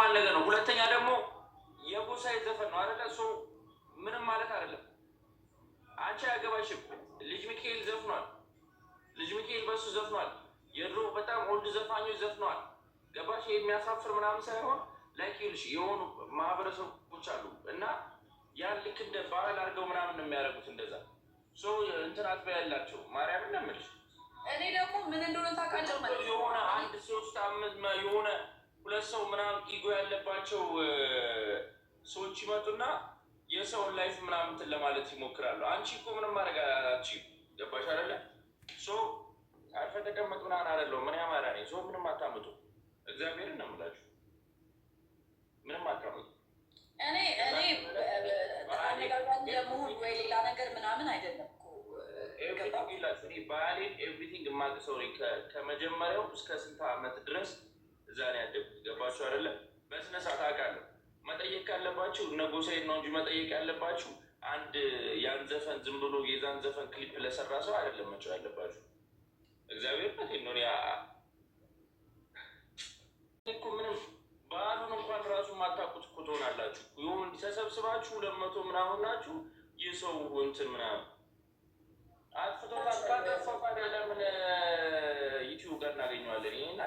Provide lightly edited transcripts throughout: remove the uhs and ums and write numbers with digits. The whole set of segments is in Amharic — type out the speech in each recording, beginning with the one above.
ኖርማል ነገር ነው። ሁለተኛ ደግሞ የጎሳዬ ዘፈን ነው አይደለ? ሶ ምንም ማለት አይደለም። አንቺ አያገባሽም። ልጅ ሚካኤል ዘፍኗል። ልጅ ሚካኤል በሱ ዘፍኗል። የድሮ በጣም ኦልድ ዘፋኞች ዘፍነዋል። ገባሽ? የሚያሳፍር ምናምን ሳይሆን ላይክ ይልሽ የሆኑ ማህበረሰቦች አሉ እና ያን ልክ እንደ ባህል አድርገው ምናምን ነው የሚያደርጉት። እንደዛ ሰው እንትን አጥቢያ ያላቸው ማርያምን ነው የምልሽ። እኔ ደግሞ ምን እንደሆነ ታውቃለህ ማለት የሆነ አንድ ሶስት አመት የሆነ ሁለት ሰው ምናምን ኢጎ ያለባቸው ሰዎች ይመጡና የሰውን ላይፍ ምናምን እንትን ለማለት ይሞክራሉ። አንቺ እኮ ምንም ማድረግ አትችይም። ገባሽ አይደለ? ሶ አርፈ ተቀመጥ ምናምን አይደለሁም። ምን ያማራ ነኝ። ሶ ምንም አታምጡ። እግዚአብሔርን ነው የምላችሁ። ምንም አታምጡ። እኔ አነጋጋሪ ለመሆን ወይ ሌላ ነገር ምናምን አይደለም እኮ ኤቭሪቲንግ ይላችሁ። እኔ ባህሌን ኤቭሪቲንግ የማውቅ ሰው ነኝ። ከመጀመሪያው እስከ ስንት ዓመት ድረስ እዛ ነው ያደግኩት። ገባችሁ አይደለ? በስነ ስርዓት አውቃለሁ። መጠየቅ ካለባችሁ እነ ጎሳዬን ነው እንጂ መጠየቅ ያለባችሁ አንድ ያን ዘፈን ዝም ብሎ የዛን ዘፈን ክሊፕ ለሰራ ሰው አይደለም መጫው ያለባችሁ። እግዚአብሔር ነቴን ነው እኮ ምንም ባህሉን እንኳን ራሱ ማታውቁት እኮ ትሆናላችሁ። ይሁን ተሰብስባችሁ 200 ምናምን ናችሁ። ይህ ሰው እንትን ምናምን አጥፍቶታል። ካጠፋው ታዲያ ለምን ዩቲዩብ ጋር እናገኘዋለን? ይሄና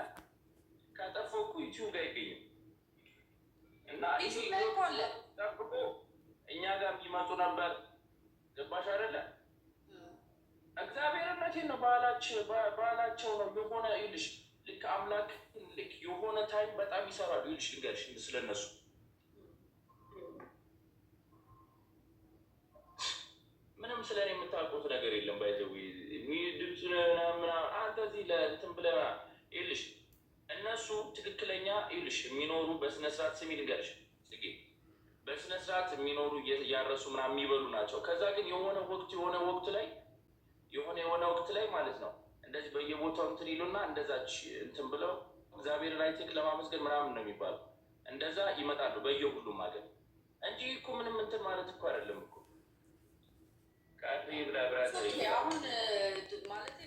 ካጠፋው እኮ ዩቲዩብ ጋር አይገኝም። እና ጠብቆ እኛ ጋር የሚመጡ ነበር። ገባሽ አይደለ? እግዚአብሔርነቴን ነው። ባህላቸው ነው የሆነ ይልሽ ልክ አምላክ ልክ የሆነ ታይም በጣም ይሰራሉ። ይልሽ ልንገርሽ ስለነሱ ምንም ስለኔ የምታውቁት ነገር የለም። ባይዘዊ ድምፅ ምናምን አንተ እዚህ ለእንትን ብለህ ይልሽ እነሱ ትክክለኛ ይልሽ የሚኖሩ በስነስርዓት ስሚ ልንገርሽ ጽጌ በስነስርዓት የሚኖሩ እያረሱ ምናምን የሚበሉ ናቸው። ከዛ ግን የሆነ ወቅት ላይ ማለት ነው እንደዚህ በየቦታው እንትን ይሉና እንደዛች እንትን ብለው እግዚአብሔርን አይቴክ ለማመስገን ምናምን ነው የሚባለው። እንደዛ ይመጣሉ በየሁሉም ሀገር እንጂ እኮ ምንም እንትን ማለት እኮ አይደለም እኮ አሁን ማለት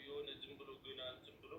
የሆነ ዝም ብሎ